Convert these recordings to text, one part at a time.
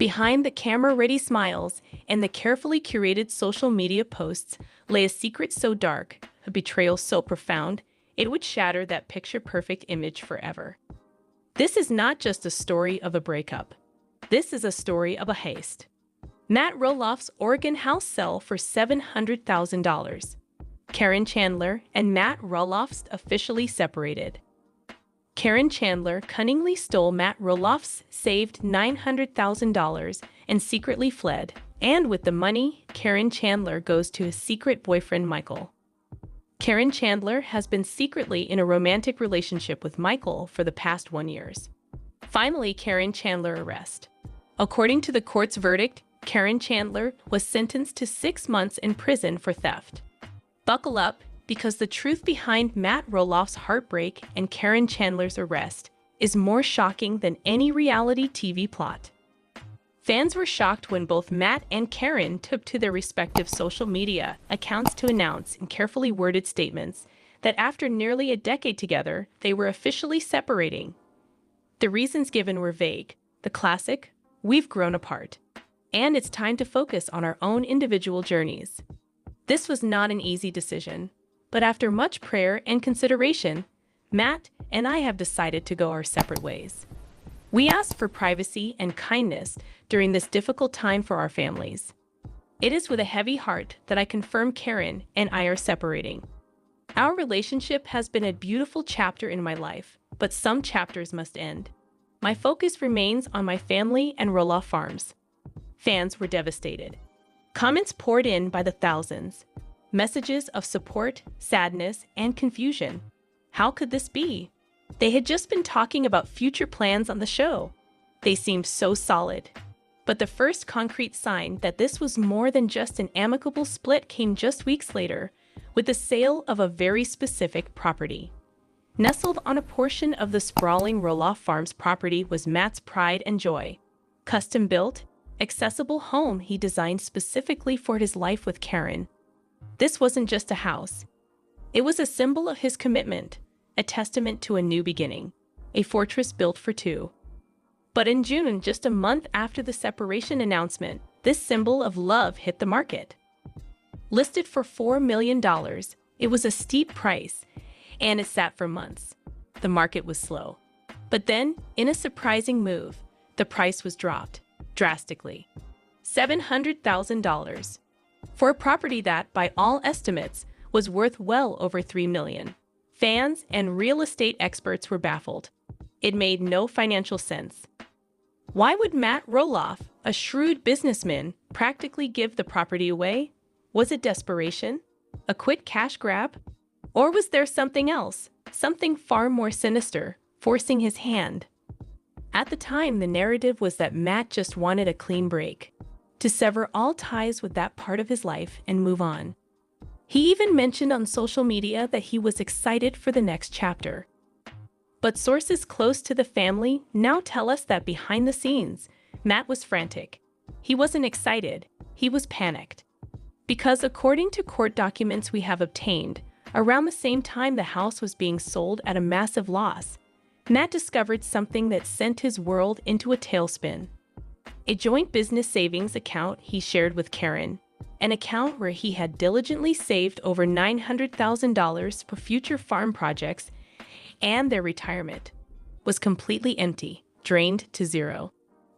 Behind the camera-ready smiles and the carefully curated social media posts lay a secret so dark, a betrayal so profound, it would shatter that picture-perfect image forever. This is not just a story of a breakup. This is a story of a heist. Matt Roloff's Oregon house sell for $700,000. Caryn Chandler and Matt Roloff officially separated. Caryn Chandler cunningly stole Matt Roloff's saved $900,000 and secretly fled. And with the money, Caryn Chandler goes to his secret boyfriend Michael. Caryn Chandler has been secretly in a romantic relationship with Michael for the past 1 year. Finally, Caryn Chandler arrested. According to the court's verdict, Caryn Chandler was sentenced to 6 months in prison for theft. Buckle up, because the truth behind Matt Roloff's heartbreak and Caryn Chandler's arrest is more shocking than any reality TV plot. Fans were shocked when both Matt and Caryn took to their respective social media accounts to announce in carefully worded statements that after nearly a decade together, they were officially separating. The reasons given were vague. The classic, "We've grown apart, and it's time to focus on our own individual journeys." This was not an easy decision, but after much prayer and consideration, Matt and I have decided to go our separate ways. We asked for privacy and kindness during this difficult time for our families. It is with a heavy heart that I confirm Caryn and I are separating. Our relationship has been a beautiful chapter in my life, but some chapters must end. My focus remains on my family and Roloff farms. Fans were devastated. Comments poured in by the thousands. Messages of support, sadness, and confusion. How could this be? They had just been talking about future plans on the show. They seemed so solid. But the first concrete sign that this was more than just an amicable split came just weeks later, with the sale of a very specific property. Nestled on a portion of the sprawling Roloff Farms property was Matt's pride and joy. Custom-built, accessible home he designed specifically for his life with Caryn. This wasn't just a house. It was a symbol of his commitment, a testament to a new beginning, a fortress built for two. But in June, just a month after the separation announcement, this symbol of love hit the market. Listed for $4 million, it was a steep price, and it sat for months. The market was slow. But then, in a surprising move, the price was dropped drastically. $700,000 for a property that, by all estimates, was worth well over $3 million. Fans and real estate experts were baffled. It made no financial sense. Why would Matt Roloff, a shrewd businessman, practically give the property away? Was it desperation? A quick cash grab? Or was there something else, something far more sinister, forcing his hand? At the time, the narrative was that Matt just wanted a clean break, to sever all ties with that part of his life and move on. He even mentioned on social media that he was excited for the next chapter. But sources close to the family now tell us that behind the scenes, Matt was frantic. He wasn't excited, he was panicked. Because according to court documents we have obtained, around the same time the house was being sold at a massive loss, Matt discovered something that sent his world into a tailspin. A joint business savings account he shared with Caryn, an account where he had diligently saved over $900,000 for future farm projects and their retirement, was completely empty, drained to zero.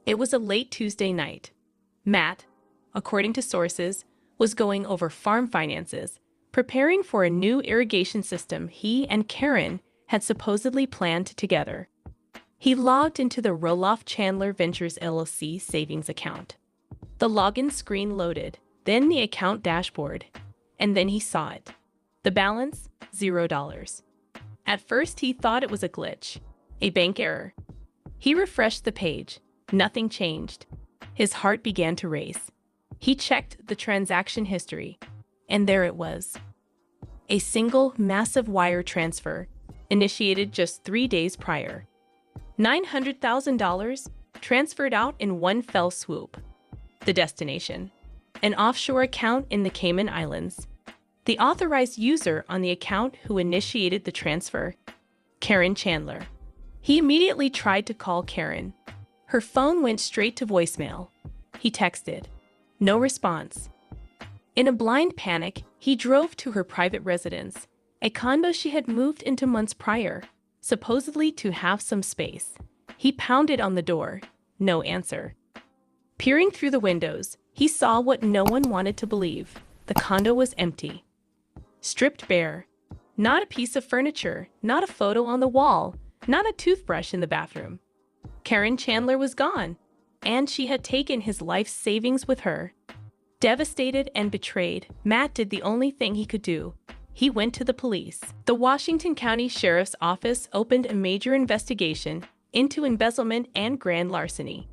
It was a late Tuesday night. Matt, according to sources, was going over farm finances, preparing for a new irrigation system he and Caryn had supposedly planned together. He logged into the Roloff Chandler Ventures LLC savings account. The login screen loaded, then the account dashboard, and then he saw it. The balance, $0. At first, he thought it was a glitch, a bank error. He refreshed the page. Nothing changed. His heart began to race. He checked the transaction history, and there it was. A single, massive wire transfer, initiated just 3 days prior. $900,000 transferred out in one fell swoop. The destination: an offshore account in the Cayman Islands. The authorized user on the account who initiated the transfer: Caryn Chandler. He immediately tried to call Caryn. Her phone went straight to voicemail. He texted. No response. In a blind panic, he drove to her private residence, a condo she had moved into months prior, supposedly to have some space. He pounded on the door. No answer. Peering through the windows, he saw what no one wanted to believe. The condo was empty. Stripped bare. Not a piece of furniture, not a photo on the wall, not a toothbrush in the bathroom. Caryn Chandler was gone, and she had taken his life savings with her. Devastated and betrayed, Matt did the only thing he could do. He went to the police. The Washington County Sheriff's Office opened a major investigation into embezzlement and grand larceny.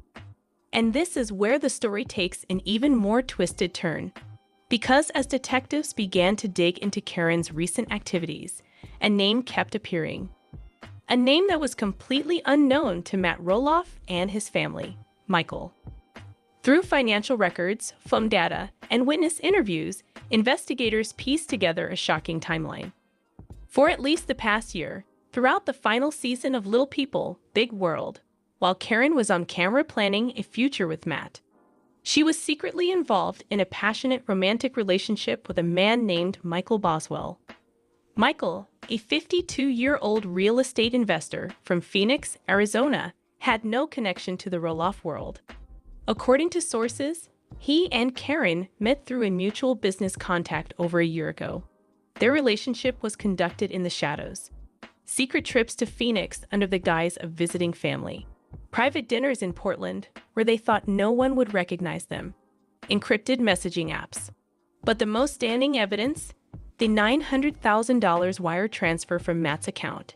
And this is where the story takes an even more twisted turn. Because as detectives began to dig into Caryn's recent activities, a name kept appearing. A name that was completely unknown to Matt Roloff and his family, Michael. Through financial records, phone data, and witness interviews, investigators pieced together a shocking timeline. For at least the past year, throughout the final season of Little People, Big World, while Caryn was on camera planning a future with Matt, she was secretly involved in a passionate romantic relationship with a man named Michael Boswell. Michael, a 52-year-old real estate investor from Phoenix, Arizona, had no connection to the Roloff world. According to sources, he and Caryn met through a mutual business contact over a year ago. Their relationship was conducted in the shadows. Secret trips to Phoenix under the guise of visiting family. Private dinners in Portland, where they thought no one would recognize them. Encrypted messaging apps. But the most standing evidence? The $900,000 wire transfer from Matt's account.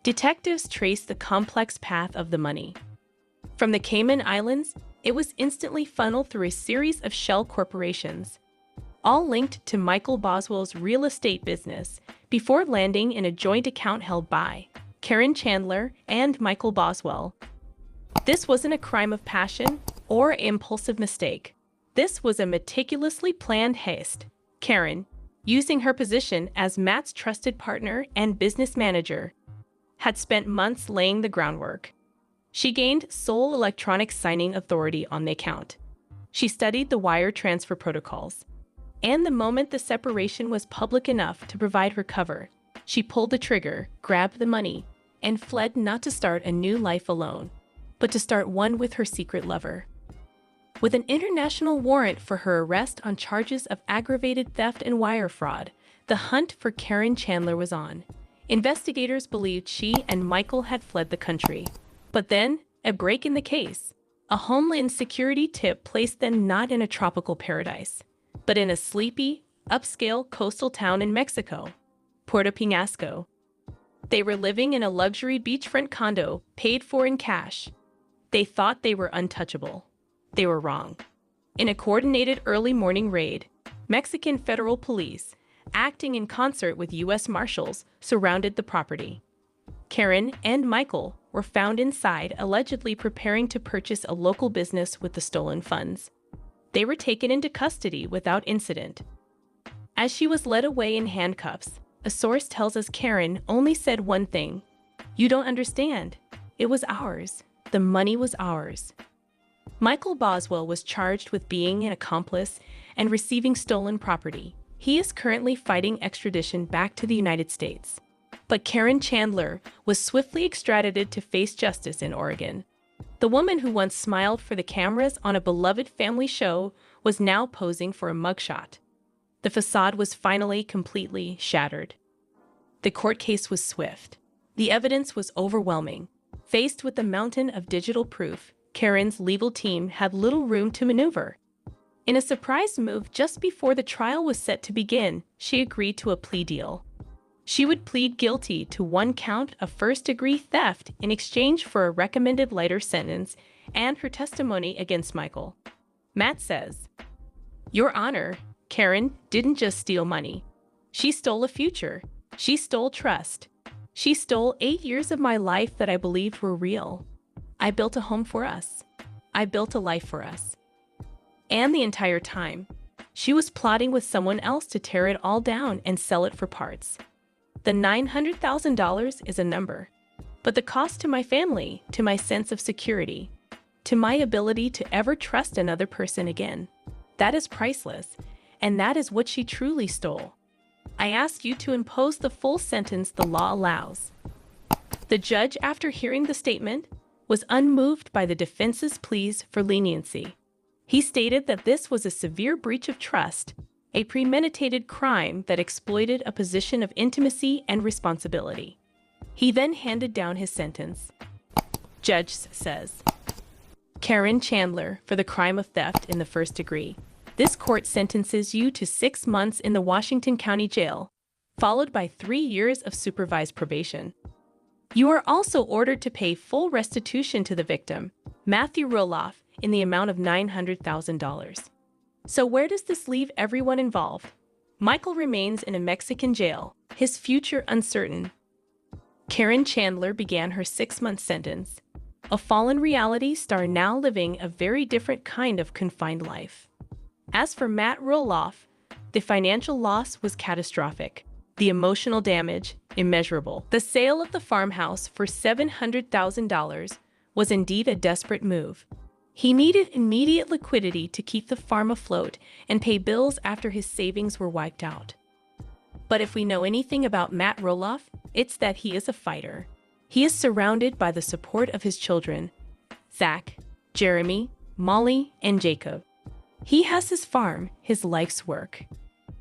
Detectives traced the complex path of the money. From the Cayman Islands, it was instantly funneled through a series of shell corporations, all linked to Michael Boswell's real estate business, before landing in a joint account held by Caryn Chandler and Michael Boswell. This wasn't a crime of passion or impulsive mistake. This was a meticulously planned heist. Caryn, using her position as Matt's trusted partner and business manager, had spent months laying the groundwork. She gained sole electronic signing authority on the account. She studied the wire transfer protocols. And the moment the separation was public enough to provide her cover, she pulled the trigger, grabbed the money, and fled, not to start a new life alone, but to start one with her secret lover. With an international warrant for her arrest on charges of aggravated theft and wire fraud, the hunt for Caryn Chandler was on. Investigators believed she and Michael had fled the country. But then, a break in the case. A Homeland Security tip placed them not in a tropical paradise, but in a sleepy, upscale coastal town in Mexico, Puerto Peñasco. They were living in a luxury beachfront condo, paid for in cash. They thought they were untouchable. They were wrong. In a coordinated early morning raid, Mexican federal police, acting in concert with U.S. Marshals, surrounded the property. Caryn and Michael were found inside, allegedly preparing to purchase a local business with the stolen funds. They were taken into custody without incident. As she was led away in handcuffs, a source tells us Caryn only said one thing: "You don't understand. It was ours. The money was ours." Michael Boswell was charged with being an accomplice and receiving stolen property. He is currently fighting extradition back to the United States. But Caryn Chandler was swiftly extradited to face justice in Oregon. The woman who once smiled for the cameras on a beloved family show was now posing for a mugshot. The facade was finally completely shattered. The court case was swift. The evidence was overwhelming. Faced with the mountain of digital proof, Caryn's legal team had little room to maneuver. In a surprise move just before the trial was set to begin, she agreed to a plea deal. She would plead guilty to one count of first-degree theft in exchange for a recommended lighter sentence and her testimony against Michael. Matt says, "Your Honor, Caryn didn't just steal money. She stole a future. She stole trust. She stole 8 years of my life that I believed were real. I built a home for us. I built a life for us. And the entire time, she was plotting with someone else to tear it all down and sell it for parts. The $900,000 is a number, but the cost to my family, to my sense of security, to my ability to ever trust another person again. That is priceless, and that is what she truly stole. I ask you to impose the full sentence the law allows." The judge, after hearing the statement, was unmoved by the defense's pleas for leniency. He stated that this was a severe breach of trust, a premeditated crime that exploited a position of intimacy and responsibility. He then handed down his sentence. Judge says, "Caryn Chandler, for the crime of theft in the first degree, this court sentences you to 6 months in the Washington County Jail, followed by 3 years of supervised probation. You are also ordered to pay full restitution to the victim, Matthew Roloff, in the amount of $900,000. So where does this leave everyone involved? Michael remains in a Mexican jail, his future uncertain." Caryn Chandler began her 6-month sentence, a fallen reality star now living a very different kind of confined life. As for Matt Roloff, the financial loss was catastrophic, the emotional damage immeasurable. The sale of the farmhouse for $700,000 was indeed a desperate move. He needed immediate liquidity to keep the farm afloat and pay bills after his savings were wiped out. But if we know anything about Matt Roloff, it's that he is a fighter. He is surrounded by the support of his children, Zach, Jeremy, Molly, and Jacob. He has his farm, his life's work.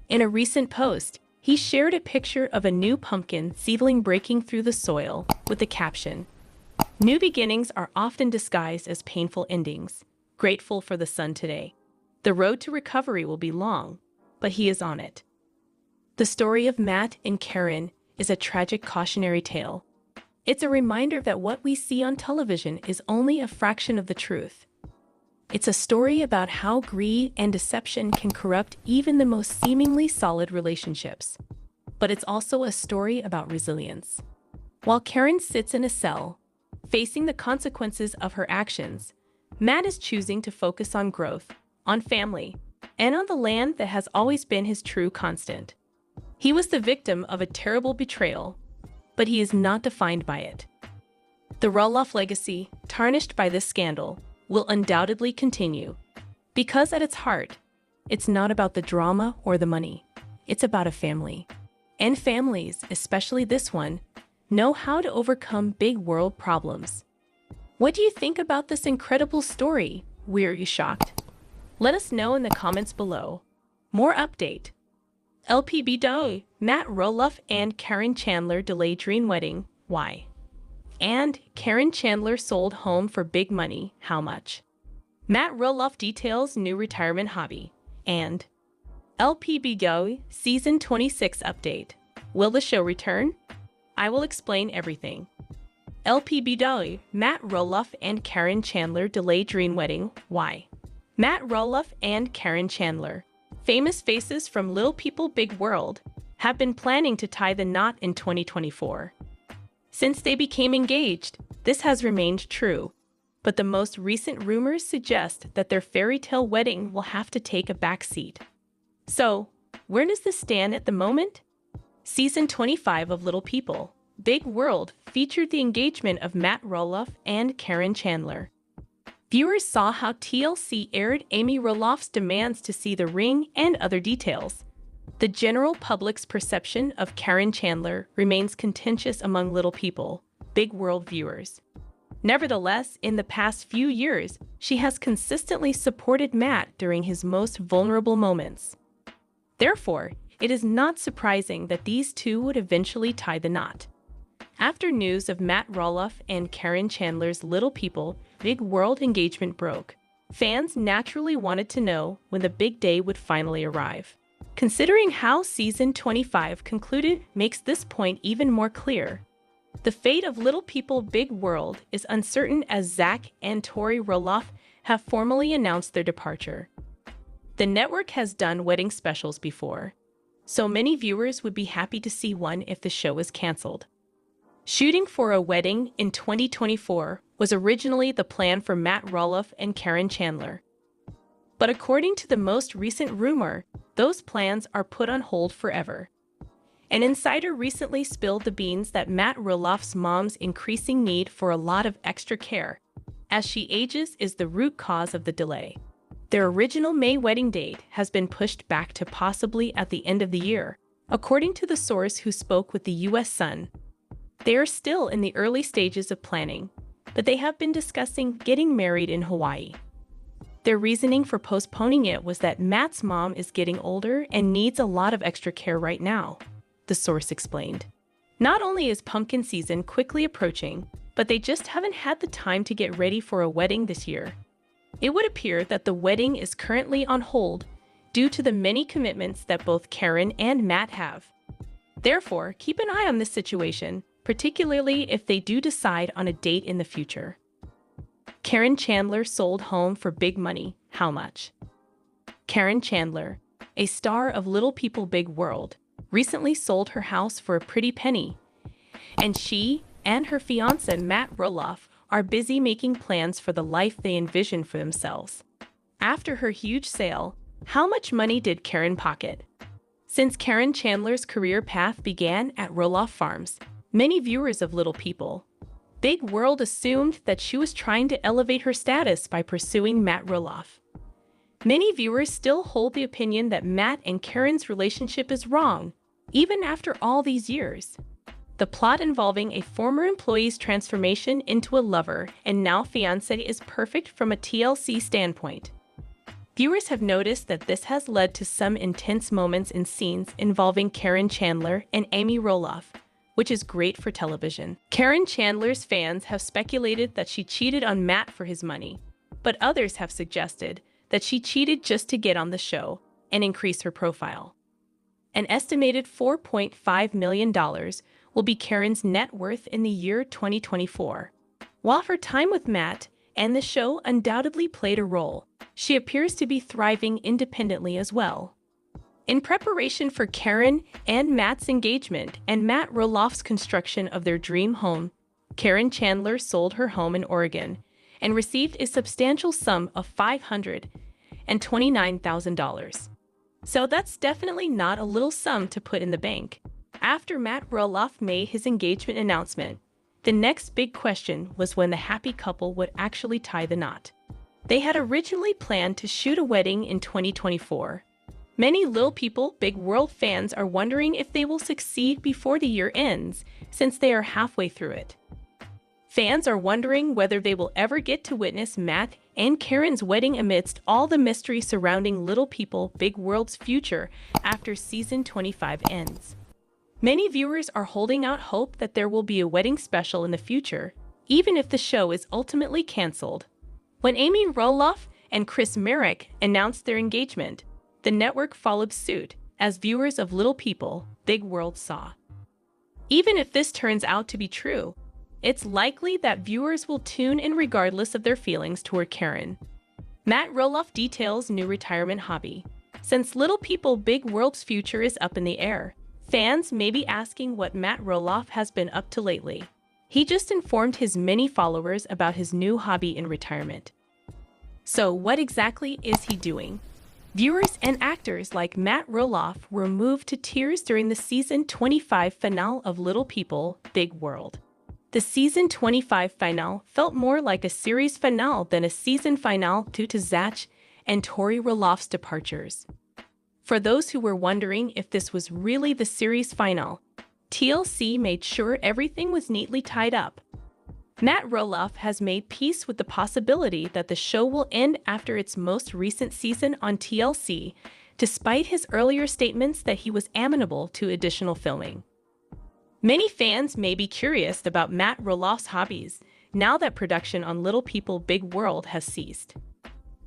In a recent post, he shared a picture of a new pumpkin seedling breaking through the soil with the caption, "New beginnings are often disguised as painful endings. Grateful for the sun today. The road to recovery will be long, but he is on it." The story of Matt and Caryn is a tragic cautionary tale. It's a reminder that what we see on television is only a fraction of the truth. It's a story about how greed and deception can corrupt even the most seemingly solid relationships. But it's also a story about resilience. While Caryn sits in a cell, facing the consequences of her actions, Matt is choosing to focus on growth, on family, and on the land that has always been his true constant. He was the victim of a terrible betrayal, but he is not defined by it. The Roloff legacy, tarnished by this scandal, will undoubtedly continue, because at its heart, it's not about the drama or the money. It's about a family. And families, especially this one, know how to overcome big world problems. What do you think about this incredible story? Were you shocked? Let us know in the comments below. More update. LPBW, Matt Roloff and Caryn Chandler delay dream wedding. Why? And Caryn Chandler sold home for big money. How much? Matt Roloff details new retirement hobby. And LPBW Season 26 update. Will the show return? I will explain everything. LPBW, Matt Roloff and Caryn Chandler delay dream wedding. Why? Matt Roloff and Caryn Chandler, famous faces from Little People Big World, have been planning to tie the knot in 2024. Since they became engaged, this has remained true, but the most recent rumors suggest that their fairy tale wedding will have to take a backseat. So, where does this stand at the moment? Season 25 of Little People Big World featured the engagement of Matt Roloff and Caryn Chandler. Viewers saw how TLC aired Amy Roloff's demands to see the ring and other details. The general public's perception of Caryn Chandler remains contentious among Little People Big World viewers. Nevertheless, in the past few years, she has consistently supported Matt during his most vulnerable moments. Therefore, it is not surprising that these two would eventually tie the knot. After news of Matt Roloff and Caryn Chandler's Little People Big World engagement broke, fans naturally wanted to know when the big day would finally arrive. Considering how Season 25 concluded makes this point even more clear. The fate of Little People Big World is uncertain as Zach and Tori Roloff have formally announced their departure. The network has done wedding specials before, so many viewers would be happy to see one if the show is canceled. Shooting for a wedding in 2024 was originally the plan for Matt Roloff and Caryn Chandler. But according to the most recent rumor, those plans are put on hold forever. An insider recently spilled the beans that Matt Roloff's mom's increasing need for a lot of extra care, as she ages is the root cause of the delay. Their original May wedding date has been pushed back to possibly at the end of the year, according to the source who spoke with the U.S. Sun. They are still in the early stages of planning, but they have been discussing getting married in Hawaii. Their reasoning for postponing it was that Matt's mom is getting older and needs a lot of extra care right now, the source explained. Not only is pumpkin season quickly approaching, but they just haven't had the time to get ready for a wedding this year. It would appear that the wedding is currently on hold due to the many commitments that both Caryn and Matt have. Therefore, keep an eye on this situation, particularly if they do decide on a date in the future. Caryn Chandler sold home for big money. How much? Caryn Chandler, a star of Little People Big World, recently sold her house for a pretty penny, and she and her fiancé Matt Roloff are busy making plans for the life they envision for themselves. After her huge sale, how much money did Caryn pocket? Since Caryn Chandler's career path began at Roloff Farms, many viewers of Little People Big World assumed that she was trying to elevate her status by pursuing Matt Roloff. Many viewers still hold the opinion that Matt and Caryn's relationship is wrong, even after all these years. The plot involving a former employee's transformation into a lover and now fiancé is perfect from a TLC standpoint. Viewers have noticed that this has led to some intense moments in scenes involving Caryn Chandler and Amy Roloff, which is great for television. Caryn Chandler's fans have speculated that she cheated on Matt for his money, but others have suggested that she cheated just to get on the show and increase her profile. An estimated $4.5 million will be Caryn's net worth in the year 2024. While her time with Matt and the show undoubtedly played a role, she appears to be thriving independently as well. In preparation for Caryn and Matt's engagement and Matt Roloff's construction of their dream home, Caryn Chandler sold her home in Oregon and received a substantial sum of $529,000. So that's definitely not a little sum to put in the bank. After Matt Roloff made his engagement announcement, the next big question was when the happy couple would actually tie the knot. They had originally planned to shoot a wedding in 2024. Many Little People Big World fans are wondering if they will succeed before the year ends, since they are halfway through it. Fans are wondering whether they will ever get to witness Matt and Caryn's wedding amidst all the mystery surrounding Little People Big World's future after season 25 ends. Many viewers are holding out hope that there will be a wedding special in the future, even if the show is ultimately canceled. When Amy Roloff and Chris Marek announced their engagement, the network followed suit, as viewers of Little People Big World saw. Even if this turns out to be true, it's likely that viewers will tune in regardless of their feelings toward Caryn. Matt Roloff details new retirement hobby. Since Little People Big World's future is up in the air, fans may be asking what Matt Roloff has been up to lately. He just informed his many followers about his new hobby in retirement. So what exactly is he doing? Viewers and actors like Matt Roloff were moved to tears during the season 25 finale of Little People Big World. The season 25 finale felt more like a series finale than a season finale due to Zach and Tori Roloff's departures. For those who were wondering if this was really the series finale, TLC made sure everything was neatly tied up. Matt Roloff has made peace with the possibility that the show will end after its most recent season on TLC, despite his earlier statements that he was amenable to additional filming. Many fans may be curious about Matt Roloff's hobbies now that production on Little People Big World has ceased.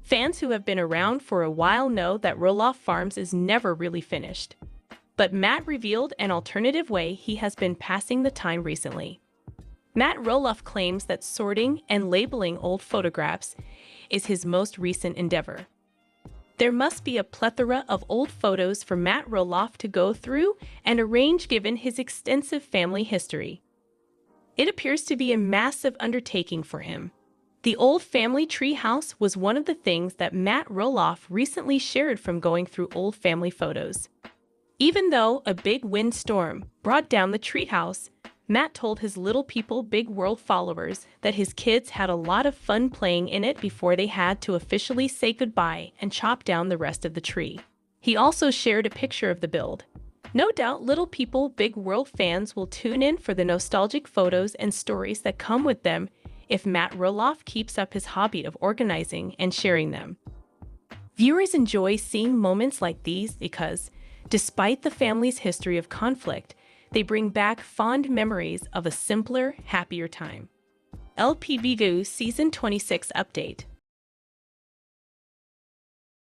Fans who have been around for a while know that Roloff Farms is never really finished. But Matt revealed an alternative way he has been passing the time recently. Matt Roloff claims that sorting and labeling old photographs is his most recent endeavor. There must be a plethora of old photos for Matt Roloff to go through and arrange given his extensive family history. It appears to be a massive undertaking for him. The old family tree house was one of the things that Matt Roloff recently shared from going through old family photos. Even though a big windstorm brought down the treehouse, Matt told his Little People Big World followers that his kids had a lot of fun playing in it before they had to officially say goodbye and chop down the rest of the tree. He also shared a picture of the build. No doubt Little People Big World fans will tune in for the nostalgic photos and stories that come with them if Matt Roloff keeps up his hobby of organizing and sharing them. Viewers enjoy seeing moments like these because, despite the family's history of conflict, they bring back fond memories of a simpler, happier time. LPVU Season 26 Update.